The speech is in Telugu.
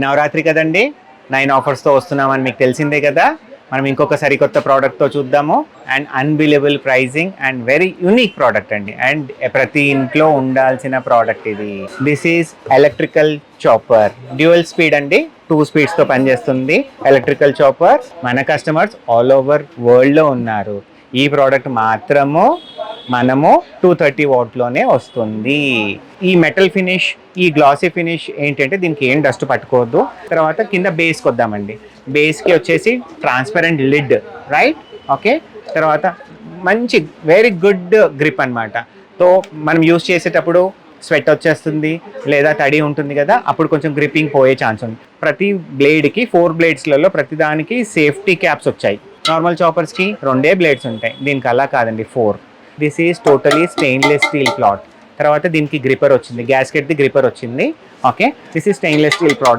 నవరాత్రి కదండి, 9 ఆఫర్స్తో వస్తున్నామని మీకు తెలిసిందే కదా. మనం ఇంకొక సరికొత్త ప్రోడక్ట్తో చూద్దాము. And unbelievable pricing and very unique product అండి. అండ్ ప్రతి ఇంట్లో ఉండాల్సిన ప్రోడక్ట్ ఇది. This is electrical chopper, dual speed అండి, 2 స్పీడ్స్తో పనిచేస్తుంది ఎలక్ట్రికల్ చాపర్. మన కస్టమర్స్ ఆల్ ఓవర్ వరల్డ్లో ఉన్నారు. ఈ ప్రోడక్ట్ మాత్రము మనము 230 వాట్లోనే వస్తుంది. ఈ మెటల్ ఫినిష్, ఈ గ్లాసీ ఫినిష్ ఏంటంటే దీనికి ఏం డస్ట్ పట్టుకోవద్దు. తర్వాత కింద బేస్కి వద్దామండి. బేస్కి వచ్చేసి ట్రాన్స్పరెంట్ లిడ్, రైట్, ఓకే. తర్వాత మంచి వెరీ గుడ్ గ్రిప్ అనమాట. సో మనం యూస్ చేసేటప్పుడు స్వెట్ వచ్చేస్తుంది లేదా తడి ఉంటుంది కదా, అప్పుడు కొంచెం గ్రిప్పింగ్ పోయే ఛాన్స్ ఉంది. ప్రతి బ్లేడ్కి 4 బ్లేడ్స్లలో ప్రతి దానికి సేఫ్టీ క్యాప్స్ వచ్చాయి. నార్మల్ చాపర్స్కి 2 బ్లేడ్స్ ఉంటాయి, దీనికి అలా కాదండి, 4. This is totally stainless steel plot. తర్వాత దీనికి గ్రిపర్ వచ్చింది, గ్యాస్కెట్ది గ్రిపర్ వచ్చింది, okay. This is stainless steel plot.